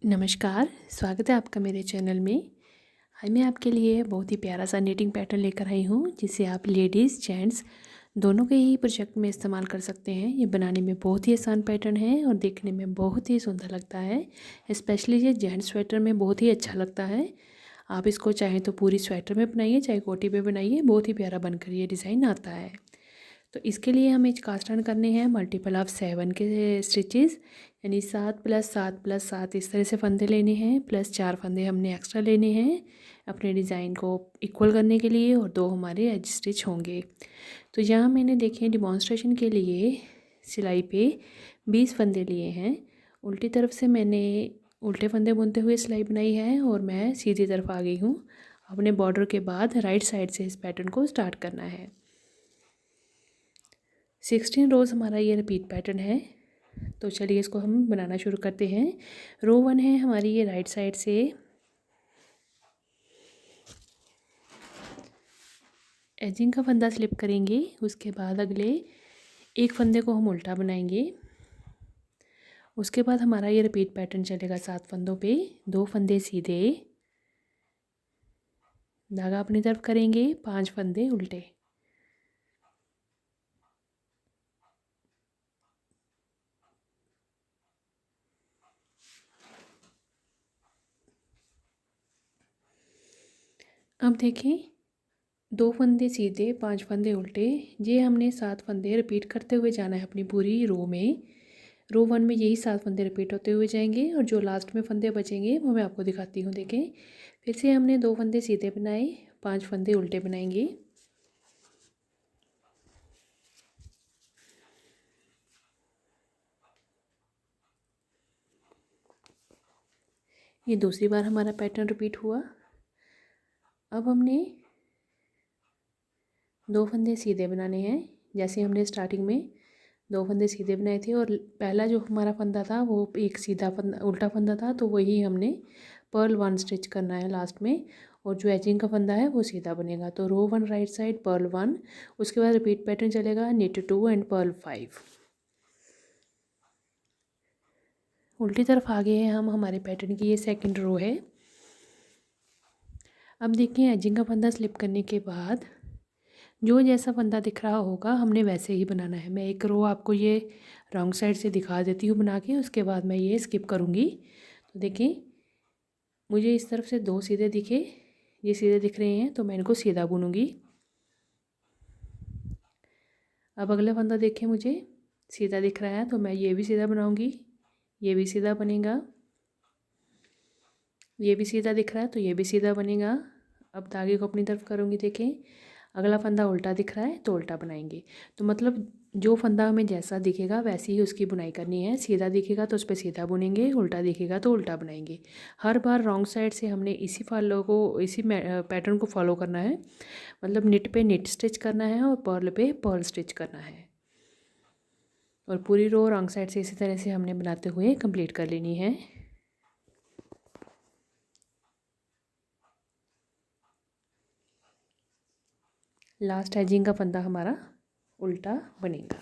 नमस्कार, स्वागत है आपका मेरे चैनल में। आज मैं आपके लिए बहुत ही प्यारा सा निटिंग पैटर्न लेकर आई हूँ, जिसे आप लेडीज़ जेंट्स दोनों के ही प्रोजेक्ट में इस्तेमाल कर सकते हैं। ये बनाने में बहुत ही आसान पैटर्न है और देखने में बहुत ही सुंदर लगता है। स्पेशली ये जेंट्स स्वेटर में बहुत ही अच्छा लगता है। आप इसको चाहें तो पूरी स्वेटर में बनाइए, चाहे कोटी पे बनाइए, बहुत ही प्यारा बनकर ये डिज़ाइन आता है। तो इसके लिए हमें कास्ट ऑन करने हैं मल्टीपल ऑफ 7 के स्टिचेस, यानी 7 + 7 + 7 इस तरह से फंदे लेने हैं, प्लस 4 फंदे हमने एक्स्ट्रा लेने हैं अपने डिज़ाइन को इक्वल करने के लिए, और 2 हमारे एज स्टिच होंगे। तो यहाँ मैंने देखें डिमॉन्स्ट्रेशन के लिए सिलाई पे 20 फंदे लिए हैं। उल्टी तरफ से मैंने उल्टे फंदे बुनते हुए सिलाई बनाई है और मैं सीधी तरफ आ गई हूँ। अपने बॉर्डर के बाद राइट साइड से इस पैटर्न को स्टार्ट करना है। 16 रोज़ हमारा ये रिपीट पैटर्न है। तो चलिए इसको हम बनाना शुरू करते हैं। रो 1 है हमारी, ये राइट साइड से एजिंग का फंदा स्लिप करेंगे। उसके बाद अगले एक फंदे को हम उल्टा बनाएंगे। उसके बाद हमारा ये रिपीट पैटर्न चलेगा 7 फंदों पे। 2 फंदे सीधे, धागा अपनी तरफ करेंगे, 5 फंदे उल्टे। अब देखें, 2 फंदे सीधे, 5 फंदे उल्टे, ये हमने 7 फंदे रिपीट करते हुए जाना है अपनी पूरी रो में। रो 1 में यही 7 फंदे रिपीट होते हुए जाएंगे और जो लास्ट में फंदे बचेंगे वो मैं आपको दिखाती हूँ। देखें, फिर से हमने 2 फंदे सीधे बनाए, 5 फंदे उल्टे बनाएंगे। ये दूसरी बार हमारा पैटर्न रिपीट हुआ। अब हमने 2 फंदे सीधे बनाने हैं, जैसे हमने स्टार्टिंग में 2 फंदे सीधे बनाए थे और पहला जो हमारा फंदा था वो एक सीधा फंदा उल्टा फंदा था, तो वही हमने पर्ल 1 स्टिच करना है लास्ट में, और जो एजिंग का फंदा है वो सीधा बनेगा। तो रो 1 राइट साइड पर्ल 1, उसके बाद रिपीट पैटर्न चलेगा निट 2 एंड पर्ल 5। उल्टी तरफ आ गए हैं हम, हमारे पैटर्न की ये सेकंड रो है। अब देखिए, एजिंग का फंदा स्लिप करने के बाद जो जैसा फंदा दिख रहा होगा हमने वैसे ही बनाना है। मैं एक रो आपको ये रॉन्ग साइड से दिखा देती हूँ बना के, उसके बाद मैं ये स्किप करूँगी। तो देखें, मुझे इस तरफ से 2 सीधे दिखे, ये सीधे दिख रहे हैं, तो मैं इनको सीधा बुनूँगी। अब अगला फंदा देखें, मुझे सीधा दिख रहा है, तो मैं ये भी सीधा बनाऊँगी, ये भी सीधा बनेगा। ये भी सीधा दिख रहा है तो ये भी सीधा बनेगा। अब धागे को अपनी तरफ करूँगी। देखें, अगला फंदा उल्टा दिख रहा है तो उल्टा बनाएंगे। तो मतलब जो फंदा हमें जैसा दिखेगा वैसे ही उसकी बुनाई करनी है। सीधा दिखेगा तो उस पर सीधा बुनेंगे, उल्टा दिखेगा तो उल्टा बनाएंगे। हर बार रॉन्ग साइड से हमने इसी पैटर्न को फॉलो करना है। मतलब निट पे निट स्टिच करना है और पर्ल पे पर्ल स्टिच करना है, और पूरी रो रॉन्ग साइड से इसी तरह से हमने बनाते हुए कंप्लीट कर लेनी है। लास्ट एजिंग का फंदा हमारा उल्टा बनेगा।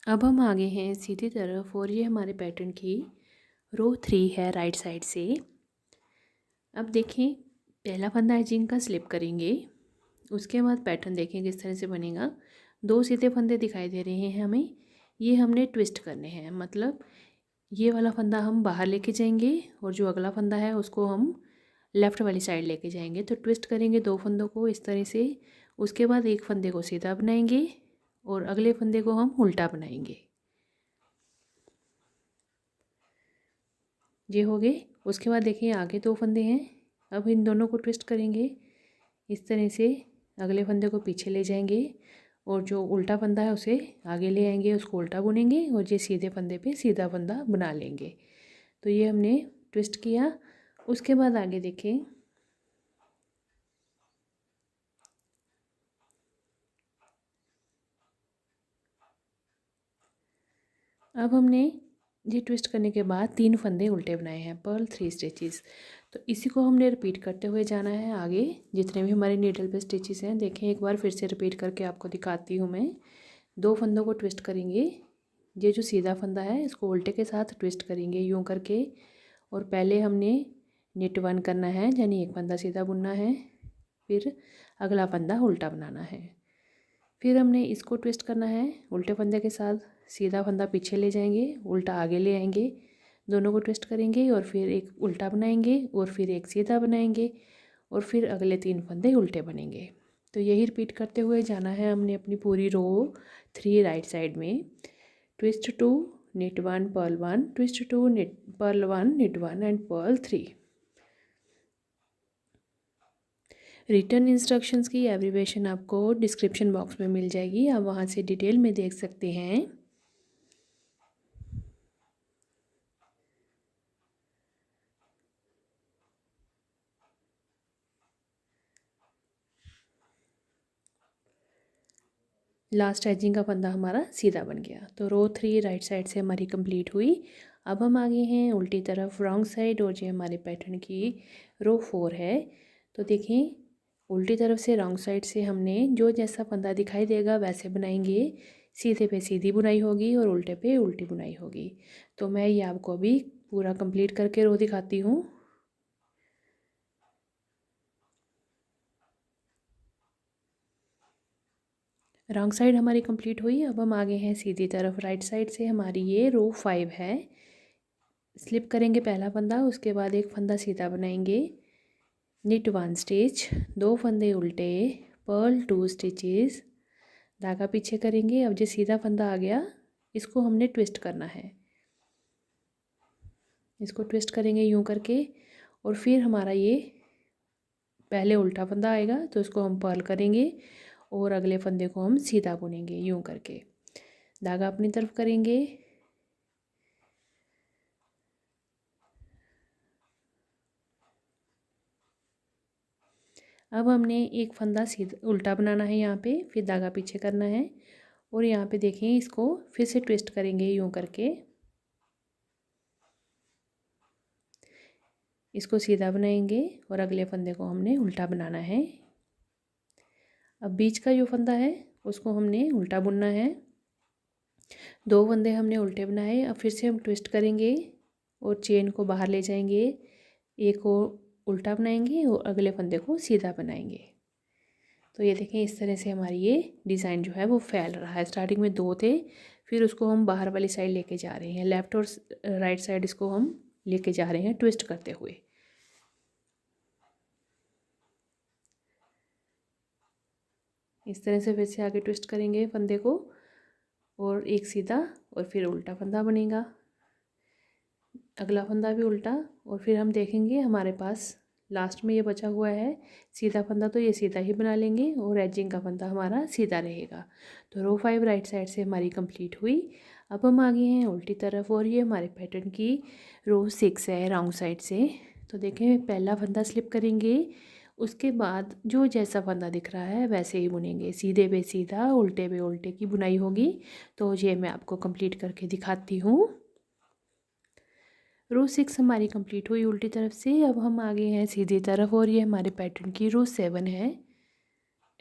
अब हम आगे हैं सीधी तरफ, और ये हमारे पैटर्न की रो 3 है राइट साइड से। अब देखें, पहला फंदा एजिंग का स्लिप करेंगे। उसके बाद पैटर्न देखें किस तरह से बनेगा। 2 सीधे फंदे दिखाई दे रहे हैं हमें, ये हमने ट्विस्ट करने हैं। मतलब ये वाला फंदा हम बाहर लेके जाएंगे और जो अगला फंदा है उसको हम लेफ़्ट वाली साइड लेके जाएंगे। तो ट्विस्ट करेंगे 2 फंदों को इस तरह से। उसके बाद एक फंदे को सीधा बनाएंगे और अगले फंदे को हम उल्टा बनाएंगे। ये हो गए। उसके बाद देखिए, आगे 2 फंदे हैं। अब इन दोनों को ट्विस्ट करेंगे इस तरह से, अगले फंदे को पीछे ले जाएंगे और जो उल्टा फंदा है उसे आगे ले आएंगे, उसको उल्टा बुनेंगे और ये सीधे फंदे पे सीधा फंदा बना लेंगे। तो ये हमने ट्विस्ट किया। उसके बाद आगे देखें, अब हमने ये ट्विस्ट करने के बाद 3 फंदे उल्टे बनाए हैं, पर्ल 3 स्टिचेस। तो इसी को हमने रिपीट करते हुए जाना है आगे, जितने भी हमारे नीडल पे स्टिचेस हैं। देखें, एक बार फिर से रिपीट करके आपको दिखाती हूँ मैं। 2 फंदों को ट्विस्ट करेंगे। ये जो सीधा फंदा है इसको उल्टे के साथ ट्विस्ट करेंगे यूँ करके। और पहले हमने निट 1 करना है, यानी एक फंदा सीधा बुनना है, फिर अगला फंदा उल्टा बनाना है। फिर हमने इसको ट्विस्ट करना है उल्टे फंदे के साथ, सीधा फंदा पीछे ले जाएंगे, उल्टा आगे ले आएंगे, दोनों को ट्विस्ट करेंगे और फिर एक उल्टा बनाएंगे और फिर एक सीधा बनाएंगे और फिर अगले 3 फंदे उल्टे बनेंगे। तो यही रिपीट करते हुए जाना है हमने अपनी पूरी रो 3 राइट साइड में। Twist 2 knit 1 purl 1, twist 2 knit purl 1 knit 1 and purl 3। Return instructions की एब्रीवेशन आपको डिस्क्रिप्शन बॉक्स में मिल जाएगी, आप वहाँ से डिटेल में देख सकते हैं। लास्ट एजिंग का फंदा हमारा सीधा बन गया। तो रो 3 राइट साइड से हमारी कंप्लीट हुई। अब हम आगे हैं उल्टी तरफ रॉन्ग साइड, और जो हमारे पैटर्न की रो 4 है। तो देखें उल्टी तरफ से रॉन्ग साइड से हमने जो जैसा फंदा दिखाई देगा वैसे बनाएंगे। सीधे पे सीधी बुनाई होगी और उल्टे पे उल्टी बुनाई होगी। तो मैं ये आपको अभी पूरा कंप्लीट करके रो दिखाती हूँ। रॉन्ग साइड हमारी कंप्लीट हुई। अब हम आगे हैं सीधी तरफ राइट साइड से, हमारी ये रो 5 है। स्लिप करेंगे पहला फंदा, उसके बाद एक फंदा सीधा बनाएंगे, निट 1 स्टिच, 2 फंदे उल्टे, पर्ल 2 स्टिचेस, धागा पीछे करेंगे। अब जो सीधा फंदा आ गया इसको हमने ट्विस्ट करना है, इसको ट्विस्ट करेंगे यूं करके। और फिर हमारा ये पहले उल्टा फंदा आएगा तो इसको हम पर्ल करेंगे और अगले फंदे को हम सीधा बुनेंगे यूं करके। धागा अपनी तरफ करेंगे, अब हमने एक फंदा सीधा उल्टा बनाना है यहाँ पे, फिर धागा पीछे करना है और यहाँ पे देखें इसको फिर से ट्विस्ट करेंगे यूं करके, इसको सीधा बनाएंगे और अगले फंदे को हमने उल्टा बनाना है। अब बीच का जो फंदा है उसको हमने उल्टा बुनना है। 2 फंदे हमने उल्टे बनाए, अब फिर से हम ट्विस्ट करेंगे और चेन को बाहर ले जाएंगे, एक को उल्टा बनाएंगे और अगले फंदे को सीधा बनाएंगे। तो ये देखें इस तरह से हमारी ये डिज़ाइन जो है वो फैल रहा है। स्टार्टिंग में 2 थे, फिर उसको हम बाहर वाली साइड लेके जा रहे हैं, लेफ़्ट और राइट साइड इसको हम लेके जा रहे हैं ट्विस्ट करते हुए। इस तरह से फिर से आगे ट्विस्ट करेंगे फंदे को और एक सीधा और फिर उल्टा फंदा बनेगा, अगला फंदा भी उल्टा। और फिर हम देखेंगे हमारे पास लास्ट में ये बचा हुआ है सीधा फंदा, तो ये सीधा ही बना लेंगे और एजिंग का फंदा हमारा सीधा रहेगा। तो रो 5 राइट साइड से हमारी कंप्लीट हुई। अब हम आगे हैं उल्टी तरफ और ये हमारे पैटर्न की रो 6 है रॉन्ग साइड से। तो देखें पहला फंदा स्लिप करेंगे, उसके बाद जो जैसा फंदा दिख रहा है वैसे ही बुनेंगे, सीधे पे सीधा उल्टे पे उल्टे की बुनाई होगी। तो ये मैं आपको कंप्लीट करके दिखाती हूँ। रो 6 हमारी कंप्लीट हुई उल्टी तरफ से। अब हम आगे हैं सीधी तरफ और ये हमारे पैटर्न की रो 7 है।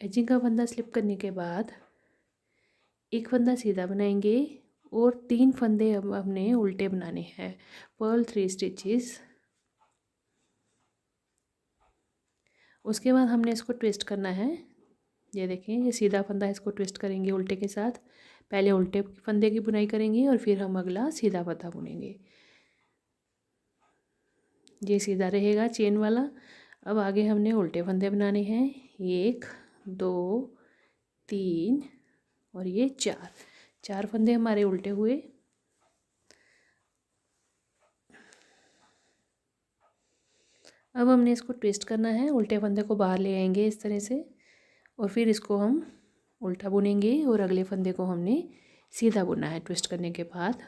एजिंग का फंदा स्लिप करने के बाद एक फंदा सीधा बनाएंगे और 3 फंदे अब हमने उल्टे बनाने हैं, पर्ल 3 स्टिचेस। उसके बाद हमने इसको ट्विस्ट करना है, ये देखें ये सीधा फंदा है, इसको ट्विस्ट करेंगे उल्टे के साथ। पहले उल्टे फंदे की बुनाई करेंगे और फिर हम अगला सीधा फंदा बुनेंगे, ये सीधा रहेगा चेन वाला। अब आगे हमने उल्टे फंदे बनाने हैं, 1 2 3 और ये 4 फंदे हमारे उल्टे हुए। अब हमने इसको ट्विस्ट करना है, उल्टे फंदे को बाहर ले आएंगे इस तरह से और फिर इसको हम उल्टा बुनेंगे और अगले फंदे को हमने सीधा बुनना है ट्विस्ट करने के बाद।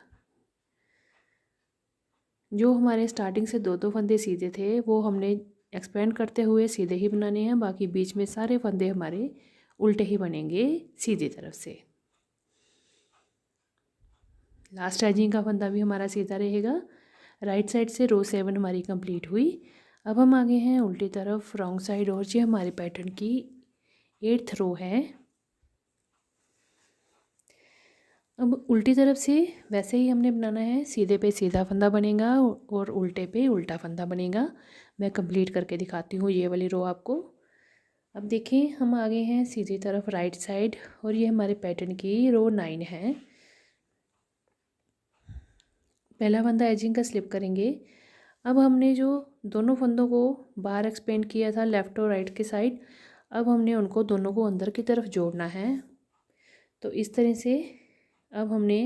जो हमारे स्टार्टिंग से 2 फंदे सीधे थे वो हमने एक्सपेंड करते हुए सीधे ही बनाने हैं, बाकी बीच में सारे फंदे हमारे उल्टे ही बनेंगे सीधी तरफ से। लास्ट एजिंग का फंदा भी हमारा सीधा रहेगा। राइट साइड से रो 7 हमारी कंप्लीट हुई। अब हम आगे हैं उल्टी तरफ रॉन्ग साइड और ये हमारे पैटर्न की 8th रो है। अब उल्टी तरफ से वैसे ही हमने बनाना है, सीधे पे सीधा फंदा बनेगा और उल्टे पे उल्टा फंदा बनेगा। मैं कंप्लीट करके दिखाती हूँ ये वाली रो आपको। अब देखिए हम आगे हैं सीधी तरफ राइट साइड और ये हमारे पैटर्न की रो 9 है। पहला फंदा एजिंग का स्लिप करेंगे। अब हमने जो दोनों फंदों को बाहर एक्सपेंड किया था लेफ़्ट और राइट के साइड, अब हमने उनको दोनों को अंदर की तरफ जोड़ना है। तो इस तरह से अब हमने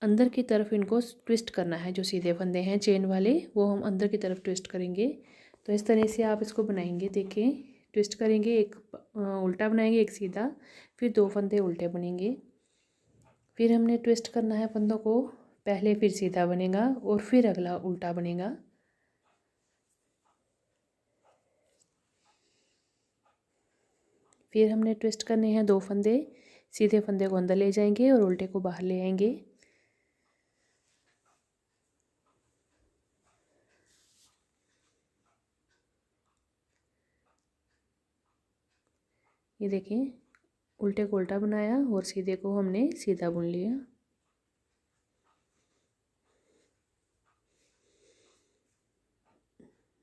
अंदर की तरफ इनको ट्विस्ट करना है। जो सीधे फंदे हैं चेन वाले वो हम अंदर की तरफ ट्विस्ट करेंगे। तो इस तरह से आप इसको बनाएंगे। देखें, ट्विस्ट करेंगे, एक उल्टा बनाएंगे, एक सीधा, फिर दो फंदे उल्टे बनेंगे। फिर हमने ट्विस्ट करना है फंदों को, पहले फिर सीधा बनेगा और फिर अगला उल्टा बनेगा। फिर हमने ट्विस्ट करने हैं दो फंदे, सीधे फंदे को अंदर ले जाएंगे और उल्टे को बाहर ले आएंगे। ये देखिए, उल्टे को उल्टा बनाया और सीधे को हमने सीधा बुन लिया।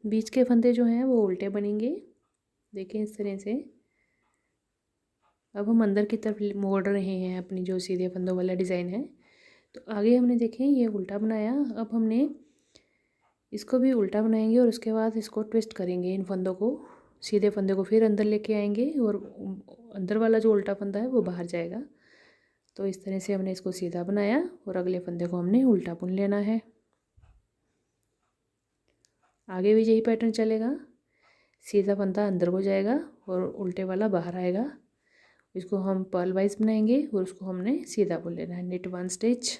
बीच के फंदे जो हैं वो उल्टे बनेंगे। देखें इस तरह से। अब हम अंदर की तरफ मोड़ रहे हैं अपनी जो सीधे फंदों वाला डिज़ाइन है। तो आगे हमने देखें ये उल्टा बनाया, अब हमने इसको भी उल्टा बनाएंगे और उसके बाद इसको ट्विस्ट करेंगे। इन फंदों को, सीधे फंदे को फिर अंदर लेके आएंगे और अंदर वाला जो उल्टा फंदा है वो बाहर जाएगा। तो इस तरह से हमने इसको सीधा बनाया और अगले फंदे को हमने उल्टा बुन लेना है। आगे भी यही पैटर्न चलेगा। सीधा फंदा अंदर को जाएगा और उल्टे वाला बाहर आएगा। इसको हम पर्ल वाइज बनाएंगे और उसको हमने सीधा बुन लेना है। Knit 1 stitch.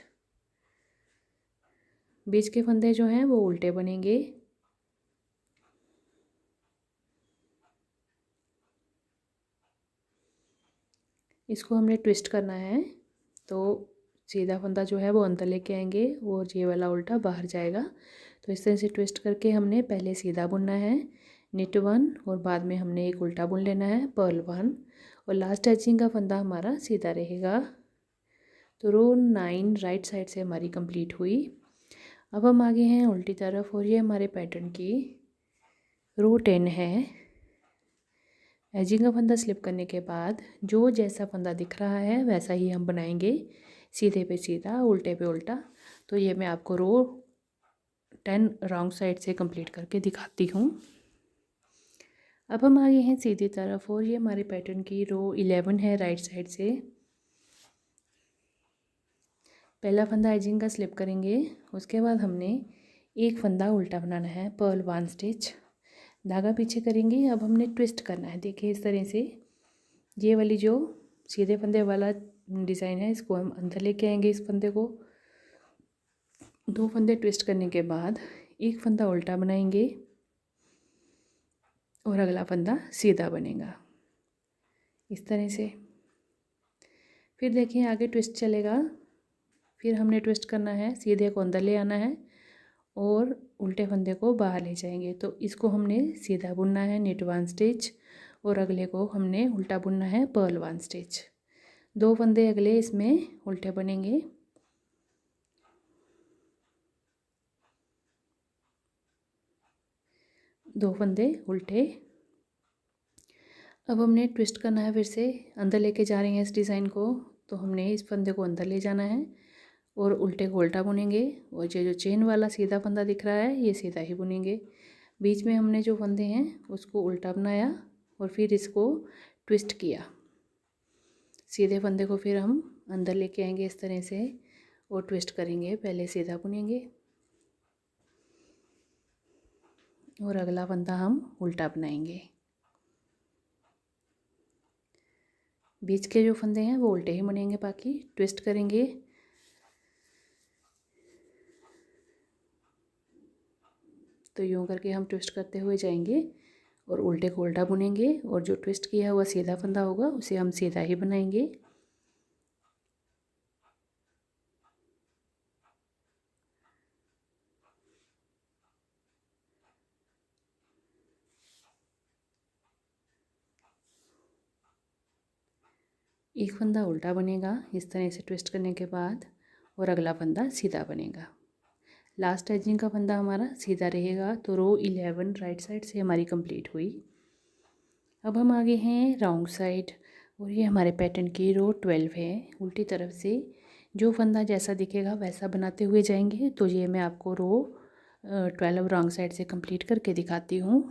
बीच के फंदे जो हैं वो उल्टे बनेंगे। इसको हमने ट्विस्ट करना है। तो सीधा फंदा जो है वो अंदर लेके आएंगे और ये वाला उल्टा बाहर जाएगा। तो इस तरह से ट्विस्ट करके हमने पहले सीधा बुनना है निट 1 और बाद में हमने एक उल्टा बुन लेना है पर्ल 1 और लास्ट एजिंग का फंदा हमारा सीधा रहेगा। तो रो 9 राइट साइड से हमारी कंप्लीट हुई। अब हम आगे हैं उल्टी तरफ और ये हमारे पैटर्न की रो 10 है। एजिंग का फंदा स्लिप करने के बाद जो जैसा फंदा दिख रहा है वैसा ही हम बनाएंगे, सीधे पे सीधा उल्टे पे उल्टा। तो ये मैं आपको रो 10 रॉन्ग साइड से कंप्लीट करके दिखाती हूँ। अब हम आगे हैं सीधी तरफ और ये हमारे पैटर्न की रो 11 है राइट साइड से। पहला फंदा एजिंग का स्लिप करेंगे, उसके बाद हमने एक फंदा उल्टा बनाना है पर्ल 1 स्टिच, धागा पीछे करेंगे। अब हमने ट्विस्ट करना है। देखिए इस तरह से ये वाली जो सीधे फंदे वाला डिज़ाइन है इसको हम अंदर लेके आएंगे। इस फंदे को दो फंदे ट्विस्ट करने के बाद एक फंदा उल्टा बनाएंगे और अगला फंदा सीधा बनेगा इस तरह से। फिर देखिए आगे ट्विस्ट चलेगा। फिर हमने ट्विस्ट करना है, सीधे को अंदर ले आना है और उल्टे फंदे को बाहर ले जाएंगे। तो इसको हमने सीधा बुनना है निट 1 स्टिच और अगले को हमने उल्टा बुनना है पर्ल 1 स्टिच। दो फंदे अगले इसमें उल्टे बनेंगे। दो फंदे उल्टे। अब हमने ट्विस्ट करना है, फिर से अंदर लेके जा रहे हैं इस डिज़ाइन को। तो हमने इस फंदे को अंदर ले जाना है और उल्टे को उल्टा बुनेंगे और ये जो चेन वाला सीधा फंदा दिख रहा है ये सीधा ही बुनेंगे। बीच में हमने जो फंदे हैं उसको उल्टा बनाया और फिर इसको ट्विस्ट किया। सीधे फंदे को फिर हम अंदर लेके आएंगे इस तरह से और ट्विस्ट करेंगे, पहले सीधा बुनेंगे और अगला फंदा हम उल्टा बनाएंगे। बीच के जो फंदे हैं वो उल्टे ही बनेंगे, बाकी ट्विस्ट करेंगे। तो यूँ करके हम ट्विस्ट करते हुए जाएंगे और उल्टे को उल्टा बुनेंगे और जो ट्विस्ट किया हुआ सीधा फंदा होगा उसे हम सीधा ही बनाएंगे। एक फंदा उल्टा बनेगा इस तरह से ट्विस्ट करने के बाद, और अगला फंदा सीधा बनेगा। लास्ट एजिंग का फंदा हमारा सीधा रहेगा। तो रो 11 राइट साइड से हमारी कंप्लीट हुई। अब हम आगे हैं रॉन्ग साइड, और ये हमारे पैटर्न की रो 12 है। उल्टी तरफ से जो फंदा जैसा दिखेगा वैसा बनाते हुए जाएंगे। तो ये मैं आपको रो 12 रॉन्ग साइड से कंप्लीट करके दिखाती हूँ।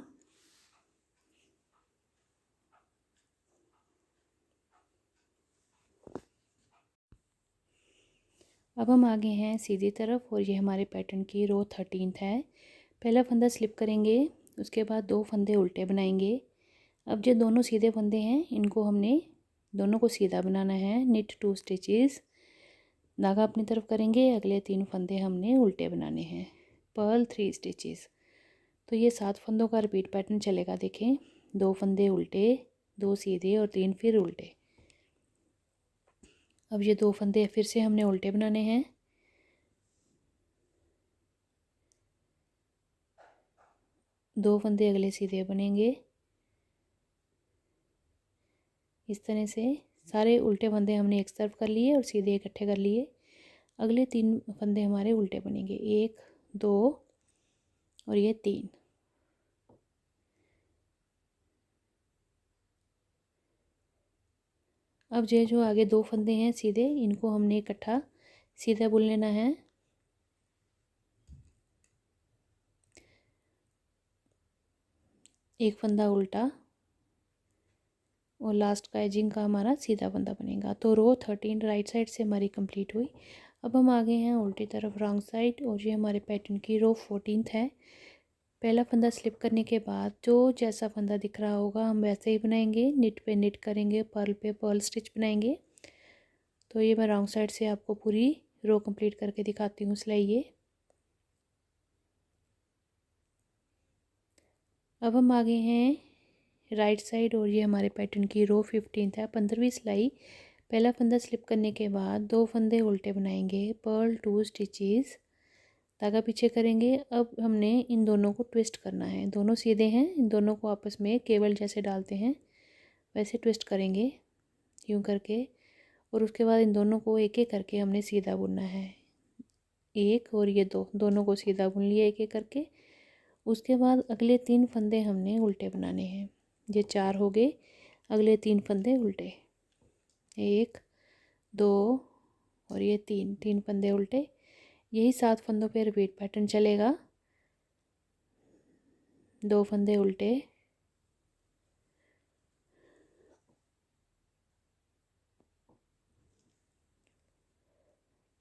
अब हम आगे हैं सीधी तरफ, और ये हमारे पैटर्न की रो 13 है। पहला फंदा स्लिप करेंगे, उसके बाद 2 फंदे उल्टे बनाएंगे। अब जो दोनों सीधे फंदे हैं इनको हमने दोनों को सीधा बनाना है। निट 2 स्टिचेस, धागा अपनी तरफ करेंगे। अगले 3 फंदे हमने उल्टे बनाने हैं। Purl 3 stitches. तो ये 7 फंदों का रिपीट पैटर्न चलेगा। देखें, 2 फंदे उल्टे, 2 सीधे और 3 फिर उल्टे। अब ये 2 फंदे फिर से हमने उल्टे बनाने हैं। दो फंदे अगले सीधे बनेंगे। इस तरह से सारे उल्टे फंदे हमने एक तरफ कर लिए और सीधे इकट्ठे कर लिए। अगले 3 फंदे हमारे उल्टे बनेंगे, 1 2 और ये 3। अब ये जो आगे 2 फंदे हैं सीधे, इनको हमने इकट्ठा सीधा बुन लेना है। एक फंदा उल्टा और लास्ट का एजिंग का हमारा सीधा फंदा बनेगा। तो रो 13 राइट साइड से हमारी कंप्लीट हुई। अब हम आगे हैं उल्टी तरफ रॉन्ग साइड, और ये हमारे पैटर्न की रो 14 है। पहला फंदा स्लिप करने के बाद जो जैसा फंदा दिख रहा होगा हम वैसे ही बनाएंगे। निट पे निट करेंगे, पर्ल पे पर्ल स्टिच बनाएंगे। तो ये मैं रॉन्ग साइड से आपको पूरी रो कंप्लीट करके दिखाती हूँ सिलाई। ये अब हम आगे हैं राइट साइड, और ये हमारे पैटर्न की रो 15 है। 15वीं सिलाई। पहला फंदा स्लिप करने के बाद 2 फंदे उल्टे बनाएंगे। पर्ल 2 स्टिचेस, धागा पीछे करेंगे। अब हमने इन दोनों को ट्विस्ट करना है। दोनों सीधे हैं, इन दोनों को आपस में केबल जैसे डालते हैं वैसे ट्विस्ट करेंगे, यूँ करके। और उसके बाद इन दोनों को एक एक करके हमने सीधा बुनना है। एक और ये दो, दोनों को सीधा बुन लिया एक एक करके। उसके बाद अगले 3 फंदे हमने उल्टे बनाने हैं। ये 4 हो गए, अगले 3 फंदे उल्टे, 1 2 और ये 3 फंदे उल्टे। यही 7 फंदों पे रिपीट पैटर्न चलेगा। 2 फंदे उल्टे,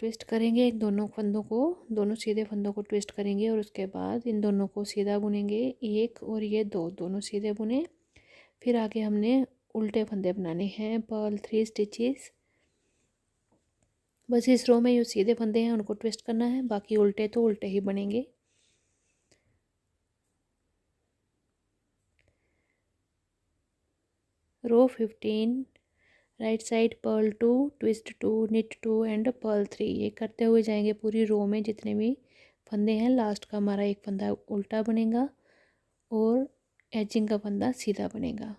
ट्विस्ट करेंगे इन दोनों फंदों को, दोनों सीधे फंदों को ट्विस्ट करेंगे और उसके बाद इन दोनों को सीधा बुनेंगे। 1 और ये 2, दोनों सीधे बुने। फिर आगे हमने उल्टे फंदे बनाने हैं। Purl 3 stitches. बस इस रो में जो सीधे फंदे हैं उनको ट्विस्ट करना है, बाकी उल्टे तो उल्टे ही बनेंगे। Row 15 right side purl 2 twist 2 knit 2 and purl 3। ये करते हुए जाएंगे पूरी रो में जितने भी फंदे हैं। लास्ट का हमारा एक फंदा उल्टा बनेगा और एजिंग का फंदा सीधा बनेगा।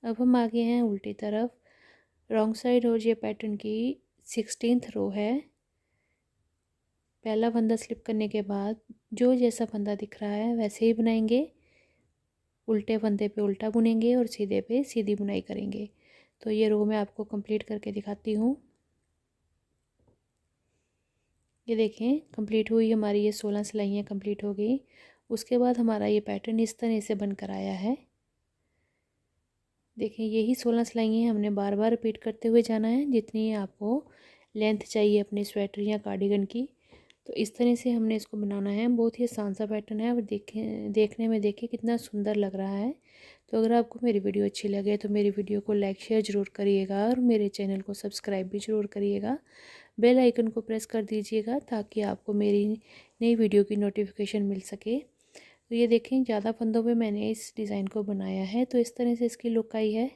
अब हम आगे हैं उल्टी तरफ रॉन्ग साइड, और ये पैटर्न की 16th रो है। पहला फंदा स्लिप करने के बाद जो जैसा फंदा दिख रहा है वैसे ही बनाएंगे। उल्टे फंदे पे उल्टा बुनेंगे और सीधे पे सीधी बुनाई करेंगे। तो ये रो मैं आपको कंप्लीट करके दिखाती हूँ। ये देखें कंप्लीट हुई हमारी, ये 16 सिलाइयाँ कंप्लीट हो गई। उसके बाद हमारा ये पैटर्न इस तरह से बनकर आया है। देखें यही 16 सिलाइयाँ हमने बार बार रिपीट करते हुए जाना है जितनी आपको लेंथ चाहिए अपने स्वेटर या कार्डिगन की। तो इस तरह से हमने इसको बनाना है। बहुत ही आसान सा पैटर्न है और देखने में देखिए कितना सुंदर लग रहा है। तो अगर आपको मेरी वीडियो अच्छी लगे तो मेरी वीडियो को लाइक शेयर ज़रूर करिएगा और मेरे चैनल को सब्सक्राइब भी ज़रूर करिएगा। बेल आइकन को प्रेस कर दीजिएगा ताकि आपको मेरी नई वीडियो की नोटिफिकेशन मिल सके। तो ये देखें ज़्यादा फंदों पे मैंने इस डिज़ाइन को बनाया है। तो इस तरह से इसकी लुक आई है।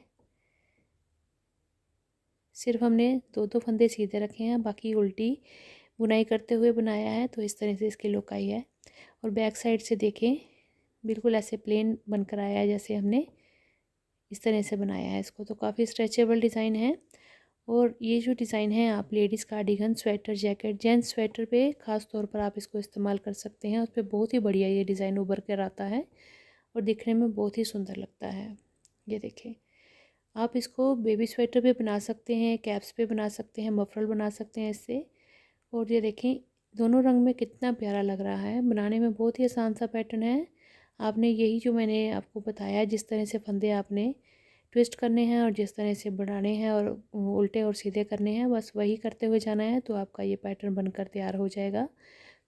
सिर्फ हमने 2 फंदे सीधे रखे हैं, बाकी उल्टी बुनाई करते हुए बनाया है। तो इस तरह से इसकी लुक आई है। और बैक साइड से देखें बिल्कुल ऐसे प्लेन बनकर आया है जैसे हमने इस तरह से बनाया है इसको। तो काफ़ी स्ट्रेचेबल डिज़ाइन है। और ये जो डिज़ाइन है आप ladies cardigan, sweater, jacket, gents sweater पे ख़ास तौर पर आप इसको इस्तेमाल कर सकते हैं। उस पर बहुत ही बढ़िया ये डिज़ाइन उभर कर आता है और दिखने में बहुत ही सुंदर लगता है। ये देखें, आप इसको बेबी स्वेटर पे बना सकते हैं, कैप्स पे बना सकते हैं, मफरल बना सकते हैं इससे। और ये देखें दोनों रंग में कितना प्यारा लग रहा है। बनाने में बहुत ही आसान सा पैटर्न है। आपने यही जो मैंने आपको बताया, जिस तरह से फंदे आपने ट्विस्ट करने हैं और जिस तरह से बढ़ाने हैं और उल्टे और सीधे करने हैं, बस वही करते हुए जाना है तो आपका ये पैटर्न बनकर तैयार हो जाएगा।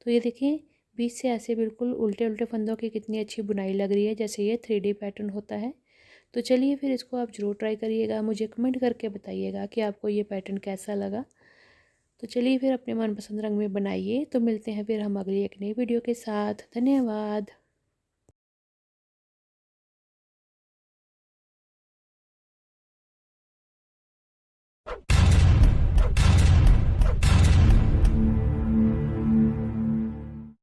तो ये देखें बीच से ऐसे बिल्कुल उल्टे उल्टे फंदों की कितनी अच्छी बुनाई लग रही है, जैसे ये 3D पैटर्न होता है। तो चलिए फिर इसको आप ज़रूर ट्राई करिएगा, मुझे कमेंट करके बताइएगा कि आपको ये पैटर्न कैसा लगा। तो चलिए फिर अपने मनपसंद रंग में बनाइए। तो मिलते हैं फिर हम अगली एक नई वीडियो के साथ। धन्यवाद।